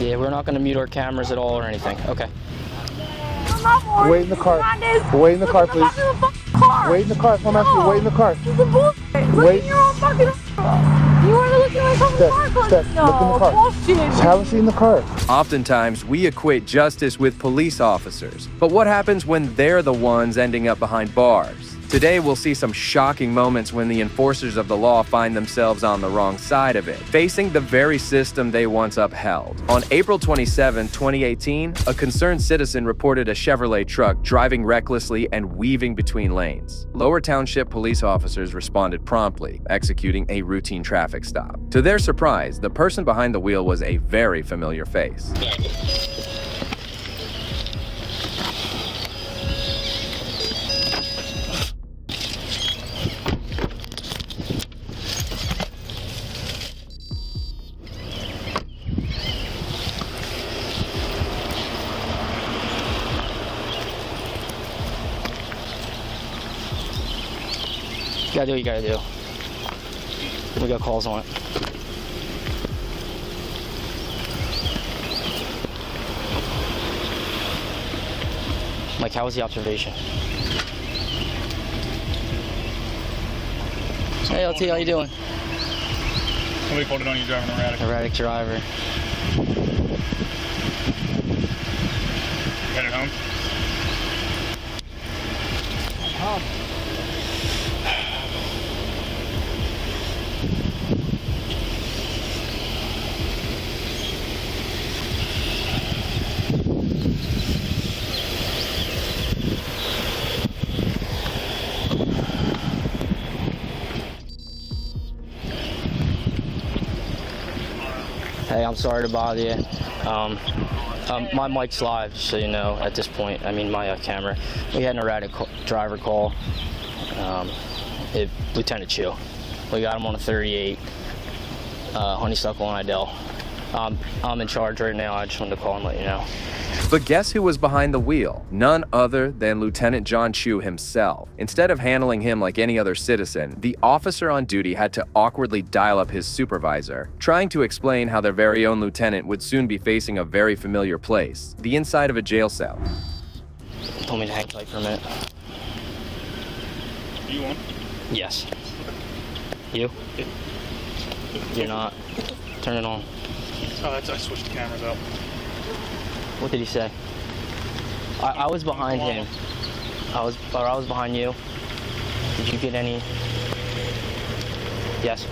Yeah, we're not going to mute our cameras at all or anything. Okay. Wait in the car. Wait in the car, please. Wait in the car. Come on, wait in the car. Wait. You want to look at my car? Steph, look in the car. Bullshit. Have a seat in the car. Oftentimes, we equate justice with police officers. But what happens when they're the ones ending up behind bars? Today, we'll see some shocking moments when the enforcers of the law find themselves on the wrong side of it, facing the very system they once upheld. On April 27, 2018, a concerned citizen reported a Chevrolet truck driving recklessly and weaving between lanes. Lower Township police officers responded promptly, executing a routine traffic stop. To their surprise, the person behind the wheel was a very familiar face. You gotta do what you gotta do. We got calls on it. Mike, how was the observation? Hey, LT, how you doing? Somebody pulled it on you driving erratic. Erratic driver. Headed home? Home. Hey, I'm sorry to bother you. My mic's live, just so you know, at this point. I mean, my camera. We had an erratic driver call. Lieutenant Chu. We got him on a 38, Honeysuckle and Idell. I'm in charge right now. I just wanted to call and let you know. But guess who was behind the wheel? None other than Lieutenant John Chu himself. Instead of handling him like any other citizen, the officer on duty had to awkwardly dial up his supervisor, trying to explain how their very own lieutenant would soon be facing a very familiar place, the inside of a jail cell. Told me to hang tight for a minute. You on? Yes. You? You're not. Turn it on. Oh, I switched the cameras out. What did he say? I was behind him. I was behind you. Did you get any? Yes.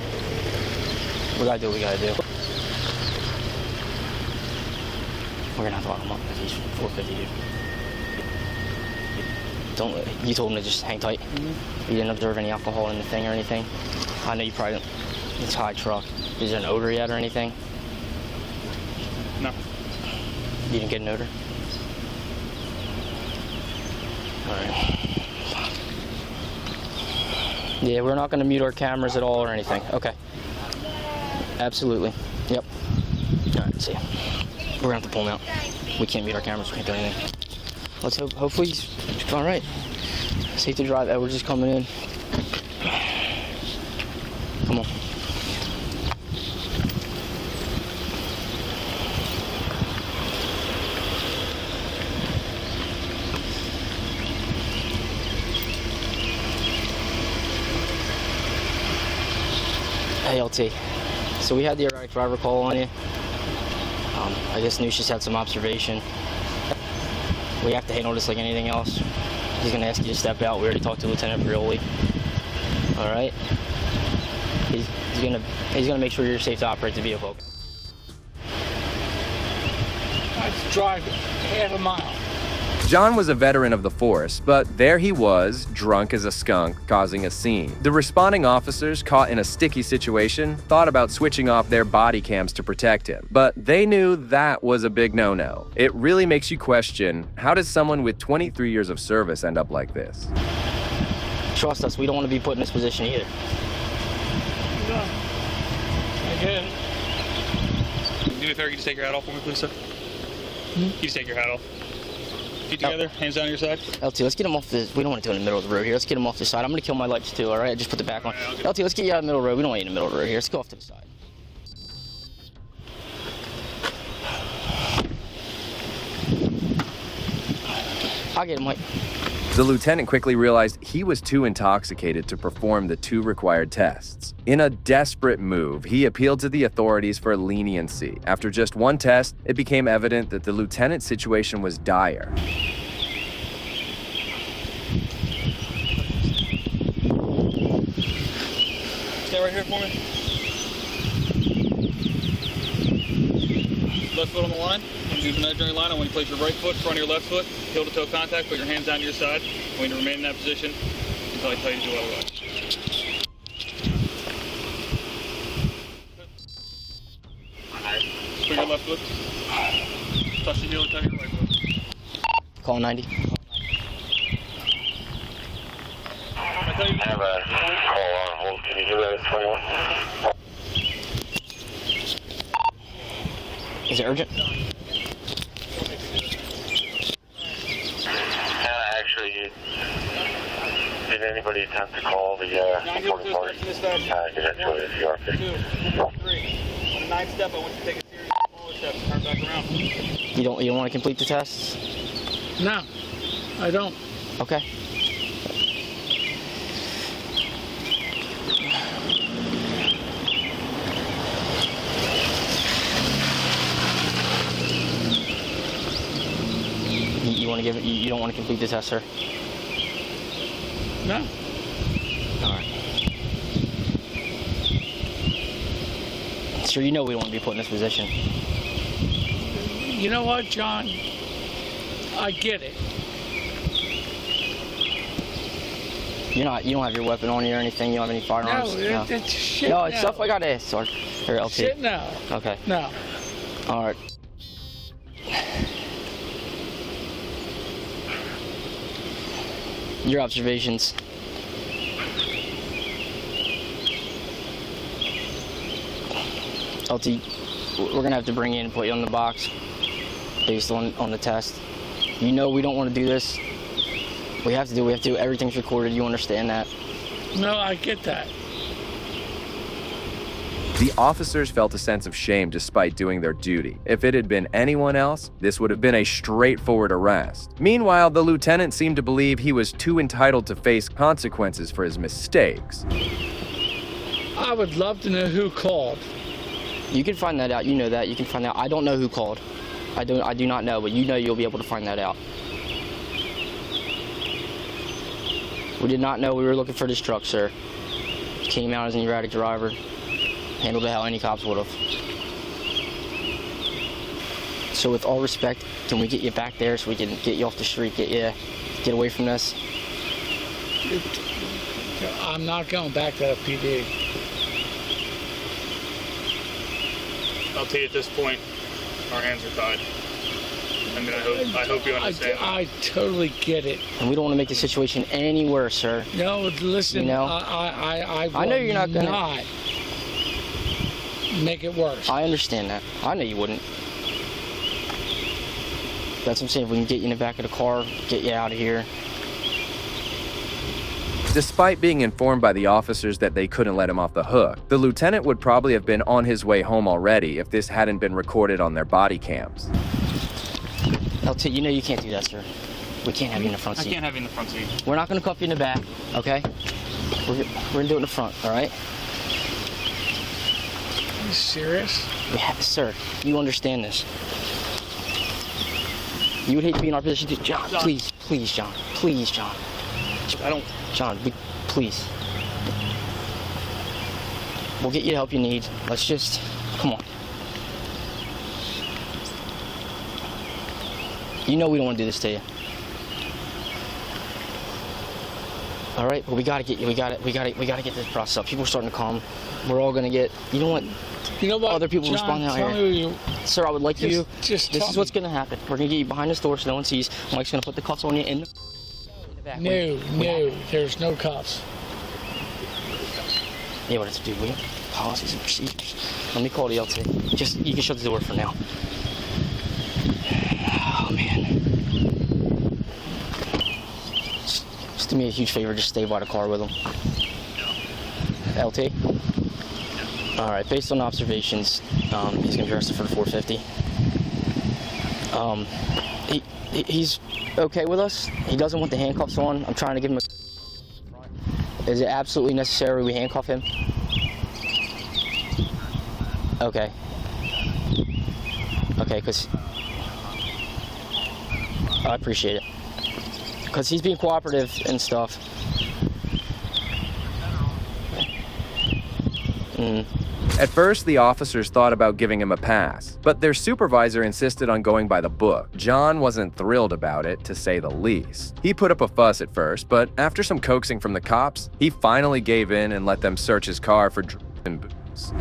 We gotta do what we gotta do. We're gonna have to lock him up if he's 450, dude. Don't. You told him to just hang tight. Mm-hmm. You didn't observe any alcohol in the thing or anything. I know you probably don't. It's a high truck. Is there an odor yet or anything? No. You didn't get an odor? Alright. Yeah, we're not going to mute our cameras at all or anything. Okay. Absolutely. Yep. Alright, see ya. We're going to have to pull him out. We can't mute our cameras. We can't do anything. Let's hope. Hopefully he's alright. Safe to drive. Edward's just coming in. Come on. Hey, LT. So we had the erratic driver call on you. I guess Nucius had some observation. We have to handle this like anything else. He's gonna ask you to step out. We already talked to Lieutenant Frioli. All right. He's gonna make sure you're safe to operate the vehicle. I drive half a mile. John was a veteran of the force, but there he was, drunk as a skunk, causing a scene. The responding officers, caught in a sticky situation, thought about switching off their body cams to protect him, but they knew that was a big no-no. It really makes you question, how does someone with 23 years of service end up like this? Trust us, we don't want to be put in this position either. No. Again. Do me a favor, can you just take your hat off for me, please, sir? Can you just take your hat off? Feet together, hands down your side. LT, let's get him off this. We don't want to do it in the middle of the road here. Let's get him off the side. I'm going to kill my lights too, all right? Just put the back on. LT, let's get you out of the middle of the road. We don't want you in the middle of the road here. Let's go off to the side. I'll get him, Mike. The lieutenant quickly realized he was too intoxicated to perform the 2 required tests. In a desperate move, he appealed to the authorities for leniency. After just 1 test, it became evident that the lieutenant's situation was dire. Stay right here for me. Left foot on the line. Use the imaginary line. I want you to place your right foot in front of your left foot. Heel to toe contact. Put your hands down to your side. I want you to remain in that position until I tell you to do otherwise. Put your left foot. Touch the heel to touch your right foot. Call 90. I tell you. I have a call on hold. Can you do that at 21? Is it urgent? Actually, did anybody attempt to call the reporting party? Actually, if you are 2, 3. On the 9th step, I want you to take a series of smaller steps and turn back around. You don't want to complete the tests? No, I don't. Okay. You want to give it? You don't want to complete the test, sir? No. All right. Sir, you know we don't want to be put in this position. You know what, John? I get it. You don't have your weapon on you or anything. You don't have any firearms. No, it's shit. No, it's stuff I got to ask, sir. Or LT. Shit, no. Okay. No. All right. Your observations. LT, we're gonna have to bring you in and put you on the box based on the test. You know we don't want to do this. We have to do everything's recorded. You understand that? No, I get that. The officers felt a sense of shame despite doing their duty. If it had been anyone else, this would have been a straightforward arrest. Meanwhile, the lieutenant seemed to believe he was too entitled to face consequences for his mistakes. I would love to know who called. You can find that out. You know that. You can find out. I don't know who called. I do not know, but you know you'll be able to find that out. We did not know we were looking for this truck, sir. Came out as an erratic driver. Handled it how any cops would have. So with all respect, can we get you back there so we can get you off the street, get away from this? I'm not going back to the PD. I'll tell you at this point, our hands are tied. I mean, I hope you understand. I totally get it. And we don't want to make the situation any worse, sir. No, listen, You know? I know you're not gonna- not make it worse. I understand that. I know you wouldn't. That's what I'm saying. If we can get you in the back of the car, get you out of here. Despite being informed by the officers that they couldn't let him off the hook, the lieutenant would probably have been on his way home already if this hadn't been recorded on their body cams. LT, you know you can't do that, sir. We can't have you in the front I seat. can't have you in the front seat. We're not going to cuff you in the back, okay? We're going to do it in the front, all right? Are you serious? Sir, you understand this. You would hate to be in our position too. John, please, John. Please, John. John, please. We'll get you the help you need. Let's just, come on. You know we don't want to do this to you. All right, but we gotta get you. We gotta get this process up. People are starting to come. We're all gonna get. You know what? You know what? Other people John, responding out tell here. me who you, Sir, I would like you. just This tell is what's me. gonna happen. We're gonna get you behind this door so no one sees. Mike's gonna put the cuffs on you in the back. No, there's no cuffs. Yeah, what it's do, will you? Policies and procedures. Let me call the LT. Just, you can shut the door for now. Oh, man. Just do me a huge favor, just stay by the car with him. LT? All right, based on observations, he's gonna be arrested for the 450. He's okay with us. He doesn't want the handcuffs on. I'm trying to give him a... Is it absolutely necessary we handcuff him? Okay. Okay, because... I appreciate it. Because he's being cooperative and stuff. At first, the officers thought about giving him a pass, but their supervisor insisted on going by the book. John wasn't thrilled about it, to say the least. He put up a fuss at first, but after some coaxing from the cops, he finally gave in and let them search his car for drugs and booze.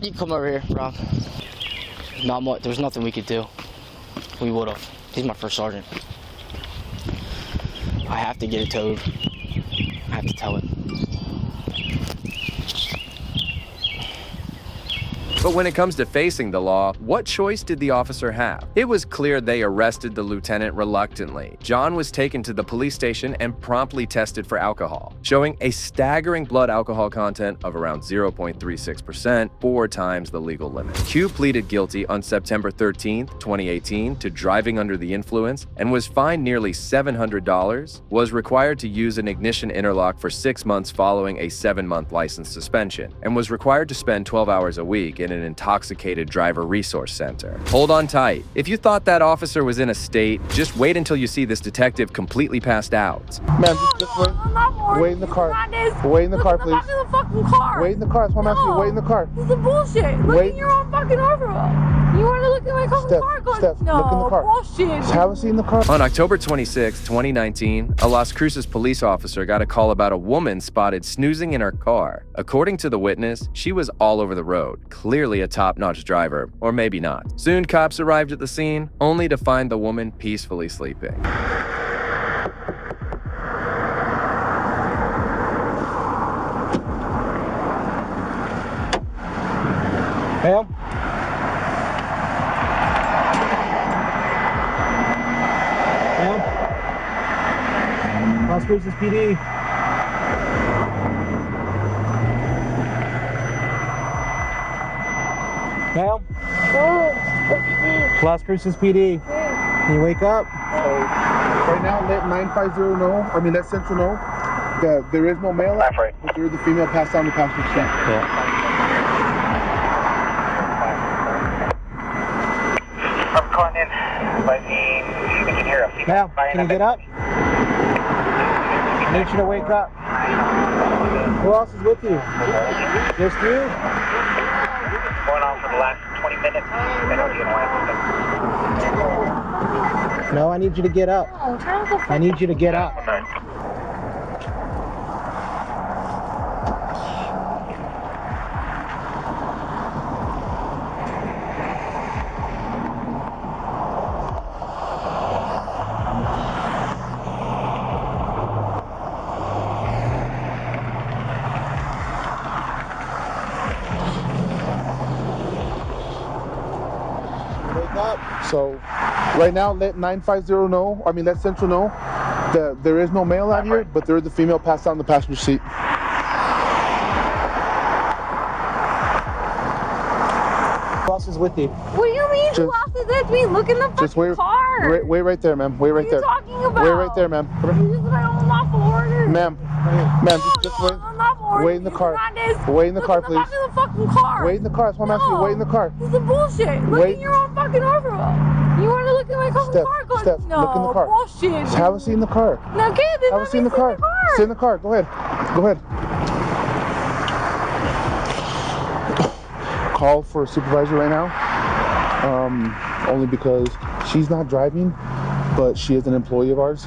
You come over here, Rob. Not much. There was nothing we could do. We would have. He's my first sergeant. I have to get it towed. I have to tell it. But when it comes to facing the law, what choice did the officer have? It was clear they arrested the lieutenant reluctantly. John was taken to the police station and promptly tested for alcohol, showing a staggering blood alcohol content of around 0.36%, 4 times the legal limit. Q pleaded guilty on September 13, 2018 to driving under the influence and was fined nearly $700, was required to use an ignition interlock for 6 months following a 7-month license suspension, and was required to spend 12 hours a week in an intoxicated driver resource center. Hold on tight. If you thought that officer was in a state, just wait until you see this detective completely passed out. Ma'am, just wait. Wait in the car. Wait in the car, please. Look in the fucking car. Wait in the car. That's what I'm asking you. Wait in the car. This is bullshit. Look Wait. in your own fucking overall. You want to look at my fucking car? Steph, No, look in the car. bullshit. Just have a seat in the car. On October 26, 2019, a Las Cruces police officer got a call about a woman spotted snoozing in her car. According to the witness, she was all over the road, clearly a top-notch driver, or maybe not. Soon, cops arrived at the scene, only to find the woman peacefully sleeping. Ma'am? Ma'am? Las Cruces PD. Ma'am? Las Cruces PD. Can you wake up? Right now, let 950 know, let Central know that there is no male. That's right. But there is the female passed down the passenger seat. I'm calling in by the, you can hear a female. Ma'am, can you get up? I need you to wake up. Who else is with you? Just you? Going on for the last 20 minutes. I know you don't want to. No, I need you to get up. Oh, turn the I need you to get up. Okay. Wake up. So, right now, let 950 know, let Central know that there is no male out here, but there is the female passed down the passenger seat. Who else is with you? What do you mean? Who else is with me? Look in the Just fucking car. wait right there, ma'am. Wait right there. What are you talking about? Wait right there, ma'am. This is my unlawful order. Ma'am, just wait. Unlawful order. Wait in the This car. is not this. Wait in the car, Look in please. the fucking car. Wait in the car. That's what I'm asking you. Wait in the car. This is bullshit. Look Wait. in your own fucking overall. You want to look at my fucking Steph, car? Steph, No, look in the car. bullshit. Just have a seat in the car. No, okay, then Have a let seat in me the car. Sit in the car. Go ahead. Go ahead. Call for a supervisor right now. Only because she's not driving. but she is an employee of ours.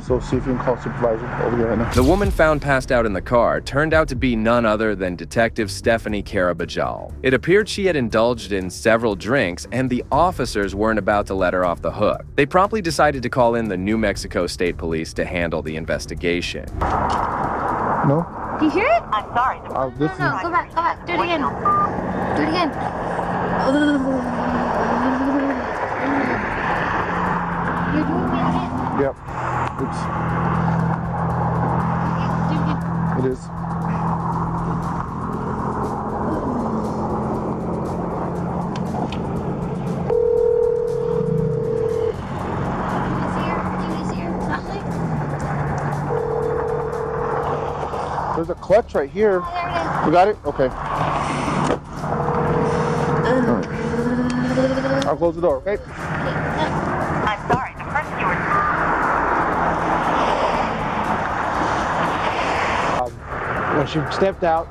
So see if you can call supervisor over here right now. The woman found passed out in the car turned out to be none other than Detective Stephanie Carabajal. It appeared she had indulged in several drinks, and the officers weren't about to let her off the hook. They promptly decided to call in the New Mexico State Police to handle the investigation. No? Do you hear it? I'm sorry. This No, go back, do it again. Do it again. You're doing it again. Yep. Oops. Do it again. It is. There's a clutch right here. Oh, there it is. You got it? Okay. Alright. I'll close the door, okay? I'm sorry. The person you were... When she stepped out,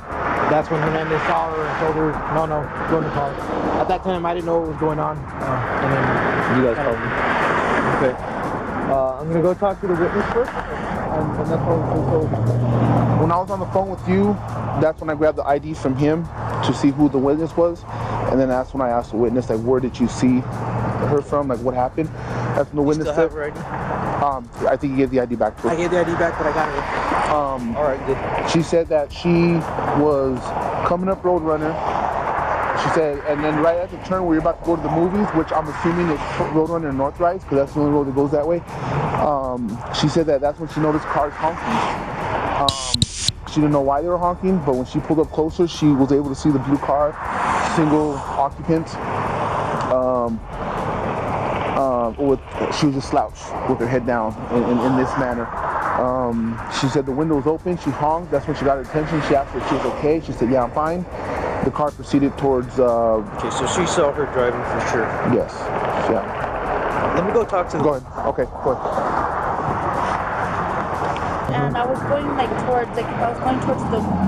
that's when Hernandez saw her and told her, no, go in the car. At that time, I didn't know what was going on. And then you guys called me. Okay. I'm going to go talk to the witness first. And that's what we told. When I was on the phone with you, that's when I grabbed the ID from him to see who the witness was. And then that's when I asked the witness, like, where did you see her from? Like, what happened? That's when the witness said. Her ID? I think he gave the ID back to her. I gave the ID back, but I got it. All right, good. She said that she was coming up Roadrunner. She said, and then right at the turn where you're about to go to the movies, which I'm assuming is Roadrunner North Rise, because that's the only road that goes that way. She said that that's when she noticed cars honking. She didn't know why they were honking, but when she pulled up closer, she was able to see the blue car, single occupant. She was just slouched with her head down in this manner. She said the window was open. She honked. That's when she got her attention. She asked her if she was okay. She said, yeah, I'm fine. The car proceeded towards... Okay, so she saw her driving for sure. Yes. Yeah. Let me go talk to the... Go ahead. Okay, go ahead. And I was going towards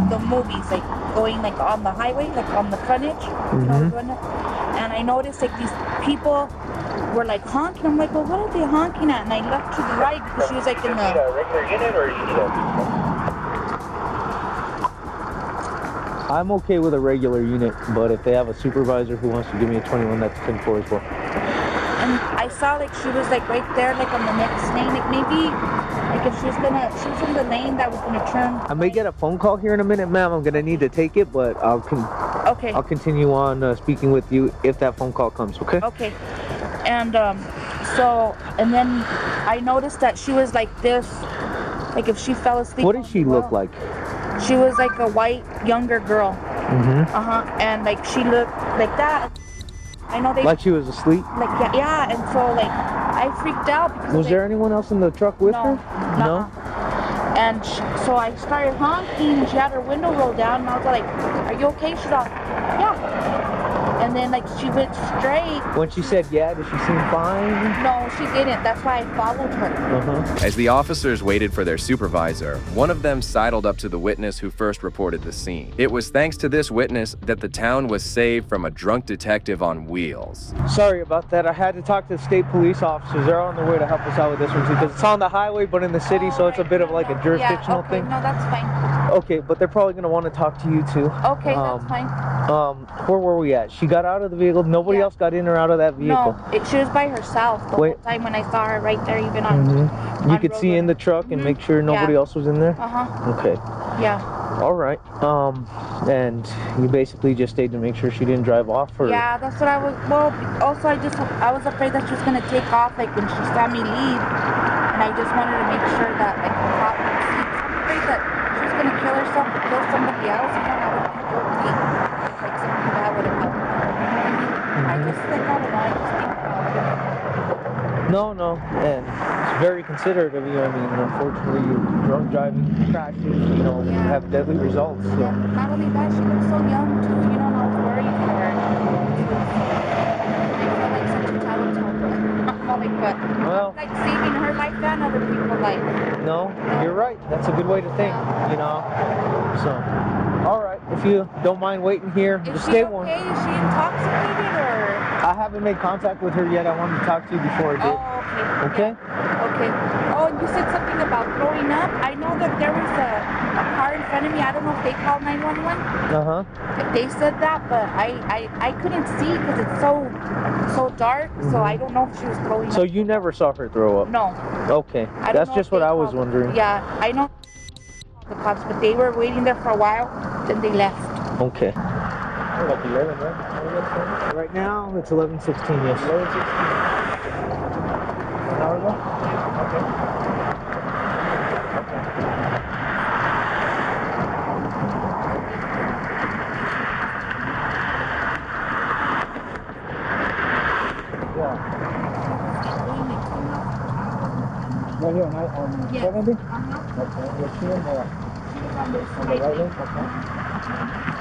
the movies, like going like on the highway, like on the frontage. You know, and I noticed like these people were like honking. I'm like, well, what are they honking at? And I looked to the right because she was like in the... a regular unit or you need a... I'm okay with a regular unit, but if they have a supervisor who wants to give me a 21, that's 10-4 as well. And I saw like she was like right there, like on the next lane, like maybe like if she was in the lane that was gonna turn. I may get a phone call here in a minute, ma'am. I'm gonna need to take it, but I'll continue on speaking with you if that phone call comes. Okay. Okay. And and then I noticed that she was like this, like if she fell asleep. What did she look like? She was like a white younger girl. And like she looked like that. I know they like she was asleep. Like yeah, and so like I freaked out because was there anyone else in the truck with her? No. And so I started honking, and she had her window rolled down, and I was like, "Are you okay?" She's like, "Yeah." And then like she went straight. When she said yeah, did she seem fine? No, she didn't. That's why I followed her. As the officers waited for their supervisor, one of them sidled up to the witness who first reported the scene. It was thanks to this witness that the town was saved from a drunk detective on wheels. Sorry about that. I had to talk to the state police officers. They're on their way to help us out with this one too, because it's on the highway but in the city, so it's a bit of like a jurisdictional thing. No, that's fine. Okay, but they're probably going to want to talk to you too. Okay, that's fine. Where were we at? She got out of the vehicle. Nobody else got in or out of that vehicle. No, she was by herself the whole time when I saw her right there, even on. You could see in the truck and make sure nobody else was in there. Okay. Yeah. All right. And you basically just stayed to make sure she didn't drive off, or? Yeah, that's what I was. Well, also I was afraid that she was gonna take off, like when she saw me leave, and I just wanted to make sure that like the cop would see. I'm afraid that she was gonna kill herself or kill somebody else, and then I would be guilty. Like something that would have helped. I just like I don't know. I just think about it. No, and it's very considerate of you. I mean, unfortunately, drunk driving crashes, have deadly results. So. Yeah, not only that, she looks so young too. You know, I was worried for her. I feel like such a talented but like saving her life and other people's life. No, you're right. That's a good way to think. So, all right. If you don't mind waiting here, Is stay she warm. okay? Is she intoxicated or? I haven't made contact with her yet. I wanted to talk to you before I did. Oh, Okay? Okay. Oh, and you said something about throwing up. I know that there was a car in front of me. I don't know if they called 911. Uh-huh. If they said that, but I couldn't see because it's so dark. So I don't know if she was throwing up. So you never saw her throw up? No. Okay. I don't That's know just if what they I was called- wondering. Yeah, I know the cops, but they were waiting there for a while. Then they left. Okay. Like 11, right? Right now, it's 11:16, yes. 11:16. An hour ago? Okay. Right here on 70? Okay, you're seeing the right lane? Okay.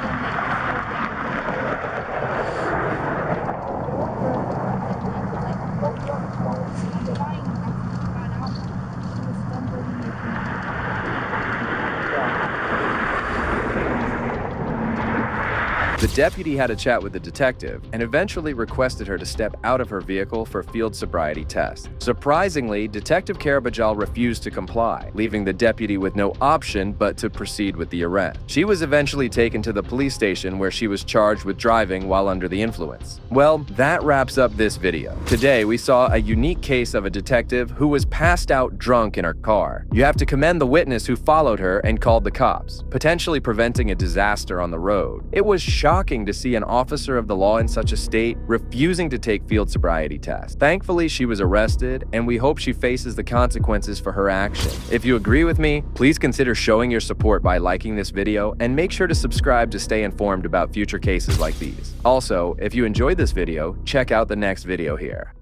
The deputy had a chat with the detective and eventually requested her to step out of her vehicle for field sobriety test. Surprisingly, Detective Karabajal refused to comply, leaving the deputy with no option but to proceed with the arrest. She was eventually taken to the police station where she was charged with driving while under the influence. Well, that wraps up this video. Today, we saw a unique case of a detective who was passed out drunk in her car. You have to commend the witness who followed her and called the cops, potentially preventing a disaster on the road. It was shocking to see an officer of the law in such a state refusing to take field sobriety tests. Thankfully, she was arrested, and we hope she faces the consequences for her action. If you agree with me, please consider showing your support by liking this video and make sure to subscribe to stay informed about future cases like these. Also, if you enjoyed this video, check out the next video here.